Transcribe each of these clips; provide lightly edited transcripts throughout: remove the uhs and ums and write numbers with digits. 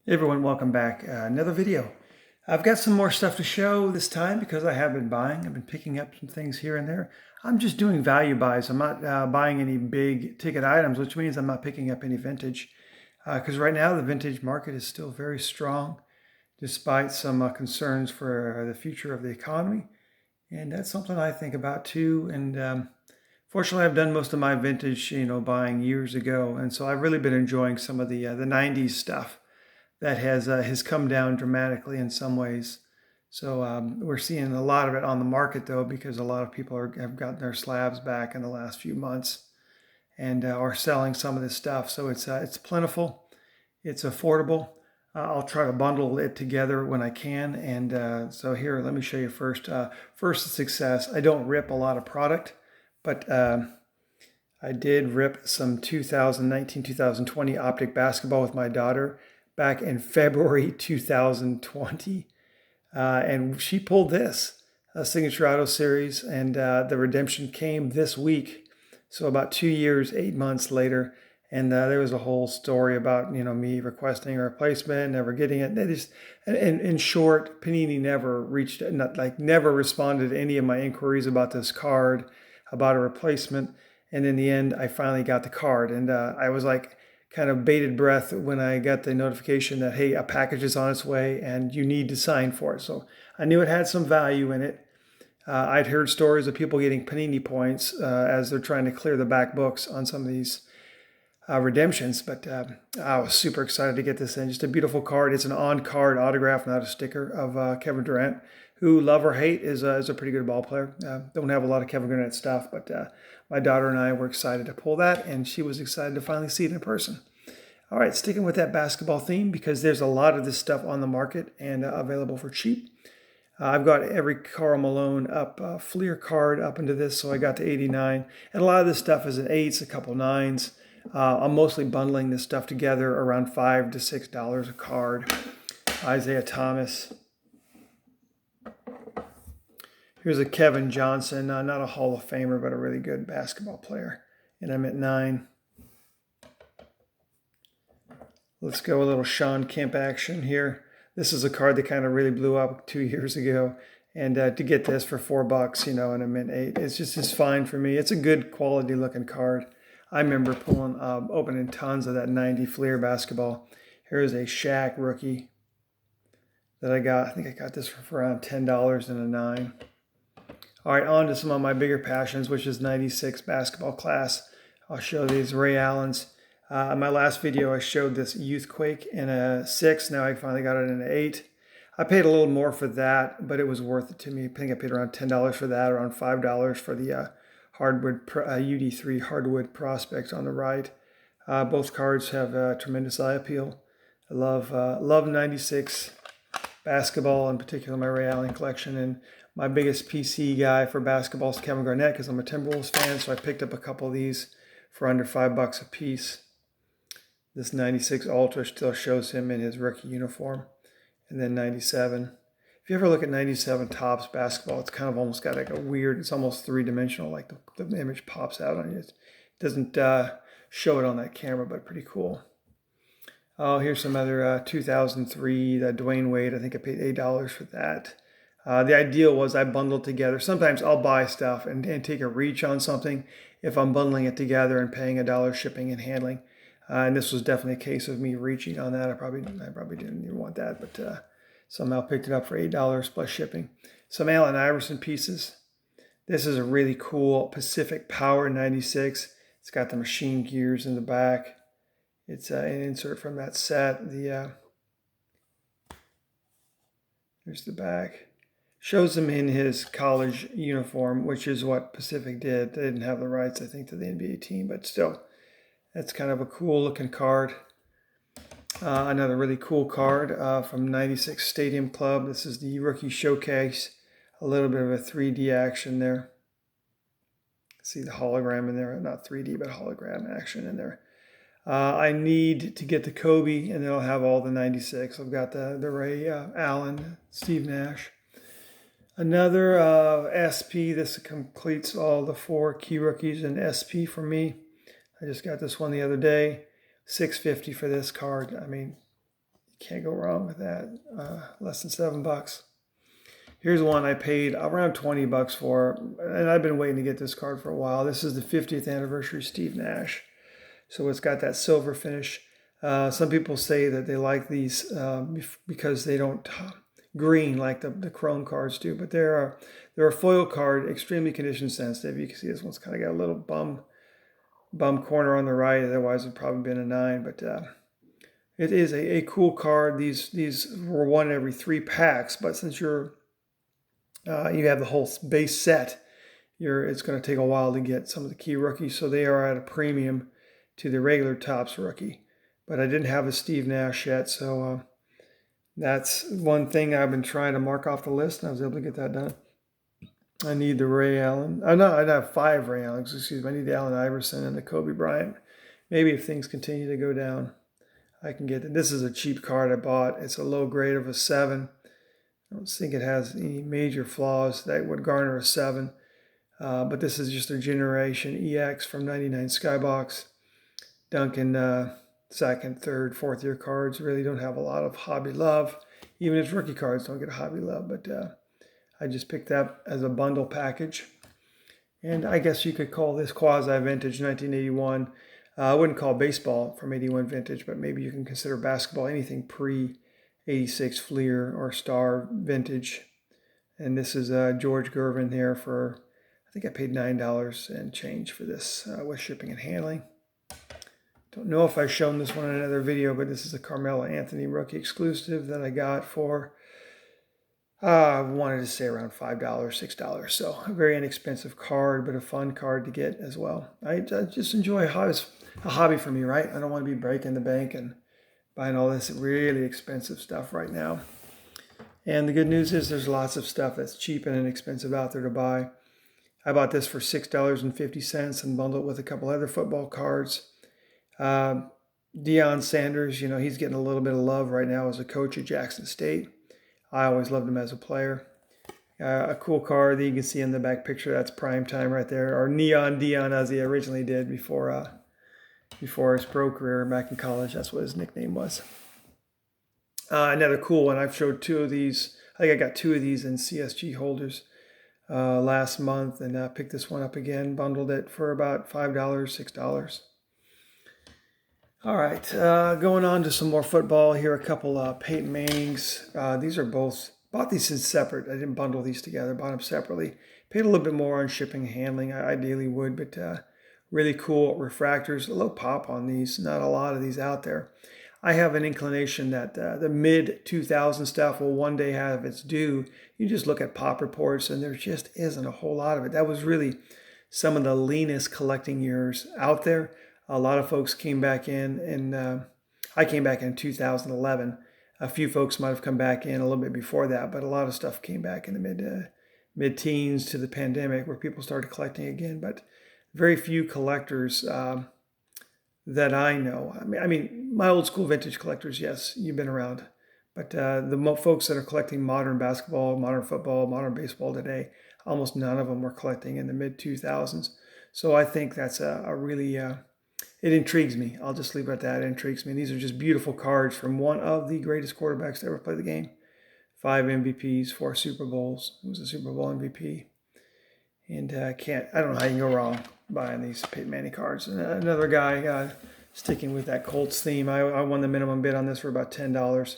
Hey everyone, welcome back. Another video. I've got some more stuff to show this time because I have been buying. I've been picking up some things here and there. I'm just doing value buys. I'm not buying any big ticket items, which means I'm not picking up any vintage. Because right now the vintage market is still very strong, despite some concerns for the future of the economy. And that's something I think about too. And fortunately, I've done most of my vintage, buying years ago, and so I've really been enjoying some of the '90s stuff that has come down dramatically in some ways. So we're seeing a lot of it on the market though, because a lot of people have gotten their slabs back in the last few months and are selling some of this stuff. So it's plentiful, it's affordable. I'll try to bundle it together when I can. And so here, let me show you first. First, the success. I don't rip a lot of product, but I did rip some 2019, 2020 Optic basketball with my daughter back in February 2020. And she pulled this, a Signature Auto Series, and the redemption came this week. So about 2 years, 8 months later. And there was a whole story about, me requesting a replacement, never getting it. They just, in short, Panini never never responded to any of my inquiries about this card, about a replacement. And in the end, I finally got the card. And I was like, kind of bated breath when I got the notification that, hey, a package is on its way and you need to sign for it. So I knew it had some value in it. I'd heard stories of people getting Panini points as they're trying to clear the back books on some of these redemptions, but I was super excited to get this in. Just a beautiful card. It's an on-card autograph, not a sticker, of Kevin Durant, who, love or hate, is a pretty good ball player. Don't have a lot of Kevin Durant stuff, but my daughter and I were excited to pull that, and she was excited to finally see it in person. All right, sticking with that basketball theme, because there's a lot of this stuff on the market and available for cheap. I've got every Karl Malone Fleer card up into this, so I got to 89. And a lot of this stuff is an 8s, a couple 9s. I'm mostly bundling this stuff together around $5 to $6 a card. Isaiah Thomas. Here's a Kevin Johnson, not a Hall of Famer, but a really good basketball player. And I'm at 9. Let's go a little Sean Kemp action here. This is a card that kind of really blew up 2 years ago. And to get this for $4, and I'm at 8, it's fine for me. It's a good quality looking card. I remember opening tons of that 90 Fleer basketball. Here's a Shaq rookie that I got. I think I got this for around $10 and a 9. All right, on to some of my bigger passions, which is 96 basketball class. I'll show these Ray Allens. In my last video, I showed this Youthquake in a 6. Now I finally got it in an 8. I paid a little more for that, but it was worth it to me. I think I paid around $10 for that, around $5 for the hardwood UD3 hardwood prospect on the right. Both cards have tremendous eye appeal. I love 96 basketball, in particular my Ray Allen collection. And my biggest PC guy for basketball is Kevin Garnett, because I'm a Timberwolves fan, so I picked up a couple of these for under $5 a piece. This 96 Ultra still shows him in his rookie uniform. And then 97. If you ever look at 97 Topps basketball, it's kind of almost got like a weird, it's almost three-dimensional, like the image pops out on you. It doesn't show it on that camera, but pretty cool. Oh, here's some other 2003 Dwayne Wade. I think I paid $8 for that. The ideal was I bundled together. Sometimes I'll buy stuff and take a reach on something if I'm bundling it together and paying $1 shipping and handling. And this was definitely a case of me reaching on that. I probably didn't even want that, but somehow picked it up for $8 plus shipping. Some Allen Iverson pieces. This is a really cool Pacific Power 96. It's got the machine gears in the back. It's an insert from that set. There's the back. Shows him in his college uniform, which is what Pacific did. They didn't have the rights, I think, to the NBA team, but still. That's kind of a cool looking card. Another really cool card from 96 Stadium Club. This is the Rookie Showcase. A little bit of a 3D action there. See the hologram in there. Not 3D, but hologram action in there. I need to get the Kobe, and then I'll have all the 96. I've got the Ray Allen, Steve Nash. Another SP. This completes all the 4 key rookies in SP for me. I just got this one the other day. $6.50 for this card. I mean, Can't go wrong with that. Less than $7. Here's one I paid around $20 for, and I've been waiting to get this card for a while. This is the 50th anniversary Steve Nash. So it's got that silver finish. Some people say that they like these because they don't green like the chrome cards do, but they're a foil card, extremely condition sensitive. You can see this one's kind of got a little bum corner on the right. Otherwise, it'd probably been a 9, but it is a cool card. These were one every 3 packs, but since you have the whole base set, it's going to take a while to get some of the key rookies, so they are at a premium to the regular Topps rookie. But I didn't have a Steve Nash yet, so that's one thing I've been trying to mark off the list, and I was able to get that done. I need the Ray Allen. I have 5 Ray Allens, excuse me. I need the Allen Iverson and the Kobe Bryant. Maybe if things continue to go down, I can get it. This is a cheap card I bought. It's a low grade of a 7. I don't think it has any major flaws that would garner a 7. But this is just a Generation EX from 99 Skybox. Duncan second, third, fourth year cards really don't have a lot of hobby love. Even its rookie cards don't get a hobby love, but I just picked that as a bundle package. And I guess you could call this quasi-vintage 1981. I wouldn't call baseball from 81 vintage, but maybe you can consider basketball anything pre-86 Fleer or Star vintage. And this is George Gervin here for, I think I paid $9 and change for this with shipping and handling. Don't know if I've shown this one in another video, but this is a Carmelo Anthony rookie exclusive that I got for, I wanted to say around $5, $6. So a very inexpensive card, but a fun card to get as well. I just enjoy hobbies. A hobby for me, right? I don't want to be breaking the bank and buying all this really expensive stuff right now. And the good news is there's lots of stuff that's cheap and inexpensive out there to buy. I bought this for $6.50 and bundled it with a couple other football cards. Deion Sanders, he's getting a little bit of love right now as a coach at Jackson State. I always loved him as a player. A cool card that you can see in the back picture. That's prime time right there, or Neon Deion as he originally did before his pro career back in college. That's what his nickname was. Another cool one. I've showed 2 of these. I think I got 2 of these in CSG holders last month, and picked this one up again. Bundled it for about $5, $6. All right, going on to some more football here. A couple Peyton Mannings. These are both, bought these in separate. I didn't bundle these together, bought them separately. Paid a little bit more on shipping and handling. I ideally would, but really cool refractors. A low pop on these, not a lot of these out there. I have an inclination that the mid-2000 stuff will one day have its due. You just look at pop reports, and there just isn't a whole lot of it. That was really some of the leanest collecting years out there. A lot of folks came back in, and I came back in 2011. A few folks might have come back in a little bit before that, but a lot of stuff came back in the mid-teens to the pandemic where people started collecting again. But very few collectors that I know. I mean, my old school vintage collectors, yes, you've been around. But the folks that are collecting modern basketball, modern football, modern baseball today, almost none of them were collecting in the mid-2000s. So I think that's a really... it intrigues me. I'll just leave it at that. It intrigues me. These are just beautiful cards from one of the greatest quarterbacks to ever play the game. 5 MVPs, 4 Super Bowls. He was a Super Bowl MVP. And I don't know how you can go wrong buying these Peyton Manning cards. And another guy sticking with that Colts theme. I won the minimum bid on this for about $10.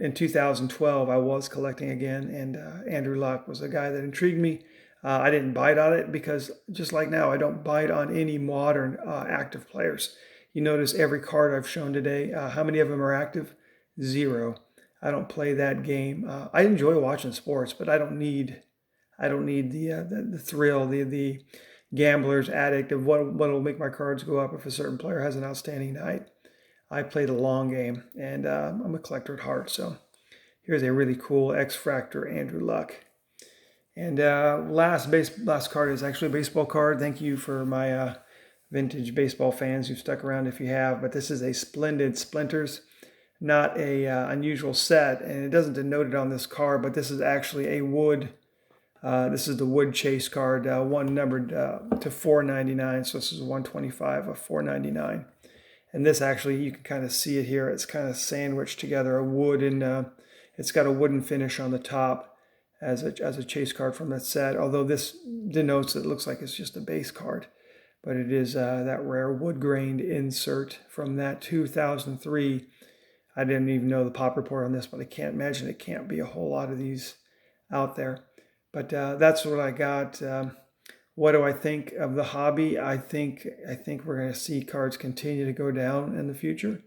In 2012, I was collecting again, and Andrew Luck was a guy that intrigued me. I didn't bite on it because, just like now, I don't bite on any modern active players. You notice every card I've shown today, how many of them are active? 0. I don't play that game. I enjoy watching sports, but I don't need the thrill, the gambler's addict of what will make my cards go up if a certain player has an outstanding night. I play the long game, and I'm a collector at heart. So here's a really cool X-Fractor Andrew Luck. And last card is actually a baseball card. Thank you for my vintage baseball fans who've stuck around if you have. But this is a Splendid Splinters, not a unusual set. And it doesn't denote it on this card, but this is actually a wood. This is the wood chase card, one numbered to 499. So this is 125 of 499. And this actually, you can kind of see it here. It's kind of sandwiched together, a wood, and it's got a wooden finish on the top as a chase card from that set. Although this denotes that it looks like it's just a base card, but it is that rare wood grained insert from that 2003. I didn't even know the pop report on this, but I can't imagine it can't be a whole lot of these out there. But that's what I got. What do I think of the hobby? I think we're going to see cards continue to go down in the future.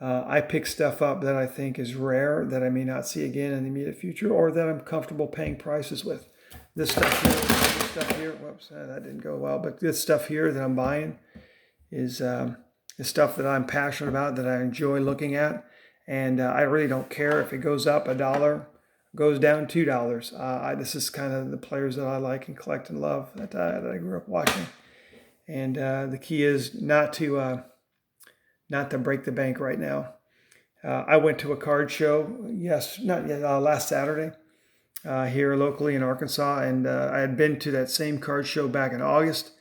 I pick stuff up that I think is rare, that I may not see again in the immediate future, or that I'm comfortable paying prices with. This stuff here, whoops, that didn't go well, but this stuff here that I'm buying is stuff that I'm passionate about, that I enjoy looking at, and I really don't care if it goes up $1, goes down $2. This is kind of the players that I like and collect and love, that I grew up watching. And the key is not to break the bank right now. I went to a card show, last Saturday here locally in Arkansas, and I had been to that same card show back in August,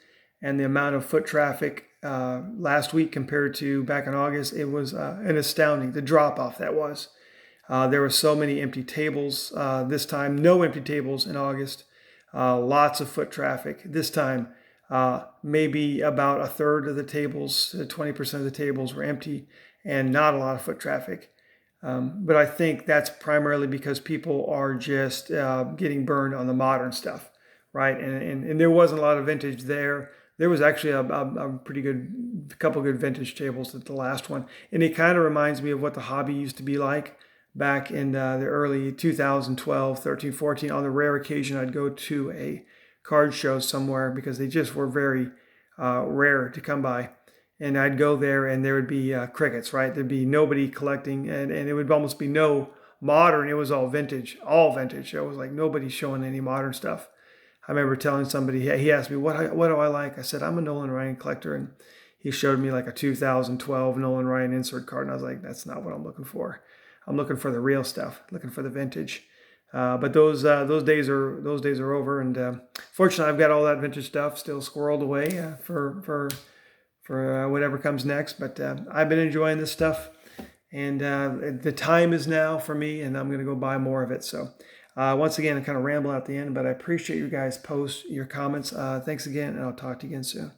and the amount of foot traffic last week compared to back in August, it was an astounding, the drop-off that was. There were so many empty tables this time, no empty tables in August, lots of foot traffic. This time, maybe about a third of the tables, 20% of the tables were empty, and not a lot of foot traffic. But I think that's primarily because people are just getting burned on the modern stuff, right? And there wasn't a lot of vintage there. There was actually a pretty good, couple good vintage tables at the last one. And it kind of reminds me of what the hobby used to be like back in the early 2012, 13, 14. On the rare occasion, I'd go to a card show somewhere because they just were very rare to come by. And I'd go there and there would be crickets, right? There'd be nobody collecting, and it would almost be no modern. It was all vintage, all vintage. It was like nobody showing any modern stuff. I remember telling somebody, he asked me, what do I like? I said, I'm a Nolan Ryan collector. And he showed me like a 2012 Nolan Ryan insert card. And I was like, that's not what I'm looking for. I'm looking for the real stuff, looking for the vintage. But those days are over. And fortunately, I've got all that vintage stuff still squirreled away for whatever comes next. But I've been enjoying this stuff. And the time is now for me, and I'm going to go buy more of it. So once again, I kind of ramble at the end, but I appreciate you guys post your comments. Thanks again, and I'll talk to you again soon.